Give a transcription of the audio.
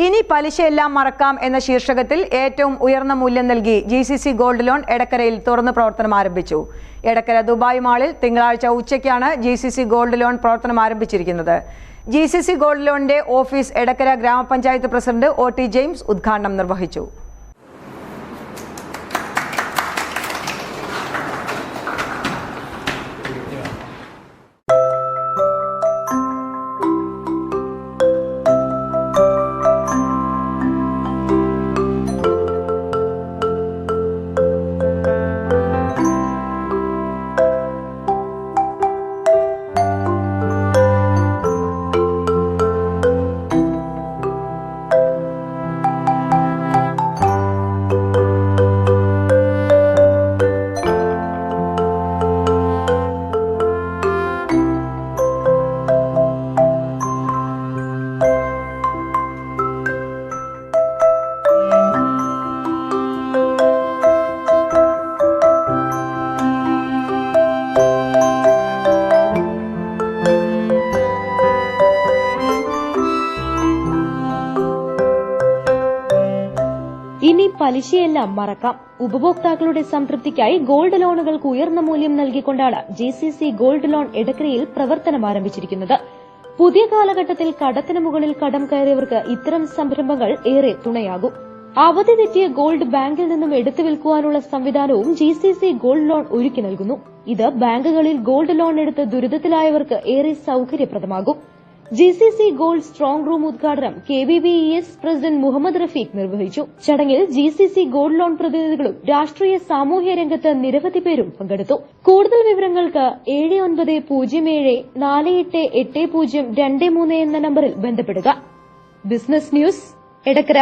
ഇനി പലിശയെല്ലാം മറക്കാം എന്ന ശീർഷകത്തിൽ ഏറ്റവും ഉയർന്ന മൂല്യം നൽകി GCC ഗോൾഡ് ലോൺ എടക്കരയിൽ തുറന്ന് പ്രവർത്തനം ആരംഭിച്ചു. എടക്കര ദുബായ് മാളിൽ തിങ്കളാഴ്ച ഉച്ചയ്ക്കാണ് GCC ഗോൾഡ് ലോൺ പ്രവർത്തനം ആരംഭിച്ചിരിക്കുന്നത്. GCC ഗോൾഡ് ലോണിന്റെ ഓഫീസ് എടക്കര ഗ്രാമപഞ്ചായത്ത് പ്രസിഡന്റ് OT ജെയിംസ് ഉദ്ഘാടനം നിർവഹിച്ചു. ഇനി പലിശയെല്ലാം മറക്കാം. ഉപഭോക്താക്കളുടെ സംതൃപ്തിക്കായി ഗോൾഡ് ലോണുകൾക്ക് ഉയർന്ന മൂല്യം നൽകിക്കൊണ്ടാണ് GCC ഗോൾഡ് ലോൺ എടക്കരയിൽ പ്രവർത്തനം ആരംഭിച്ചിരിക്കുന്നത്. പുതിയ കാലഘട്ടത്തിൽ കടത്തിന് മുകളിൽ കടം കയറിയവർക്ക് ഇത്തരം സംരംഭങ്ങൾ ഏറെ തുണയാകും. അവധി തെറ്റിയ ഗോൾഡ് ബാങ്കിൽ നിന്നും എടുത്തു വിൽക്കുവാനുള്ള സംവിധാനവും GCC ഗോൾഡ് ലോൺ ഒരുക്കി നൽകുന്നു. ഇത് ബാങ്കുകളിൽ ഗോൾഡ് ലോൺ എടുത്ത് ദുരിതത്തിലായവർക്ക് ഏറെ സൌകര്യപ്രദമാകും. GCC ഗോൾഡ് സ്ട്രോങ് റൂം ഉദ്ഘാടനം KBBES പ്രസിഡന്റ് മുഹമ്മദ് റഫീഖ് നിർവഹിച്ചു. ചടങ്ങിൽ GCC ഗോൾഡ് ലോൺ പ്രതിനിധികളും രാഷ്ട്രീയ സാമൂഹ്യ രംഗത്ത് നിരവധി പേരും പങ്കെടുത്തു. കൂടുതൽ വിവരങ്ങൾക്ക് 7907488023 എന്ന നമ്പറിൽ ബന്ധപ്പെടുക. Business news, Edakkara.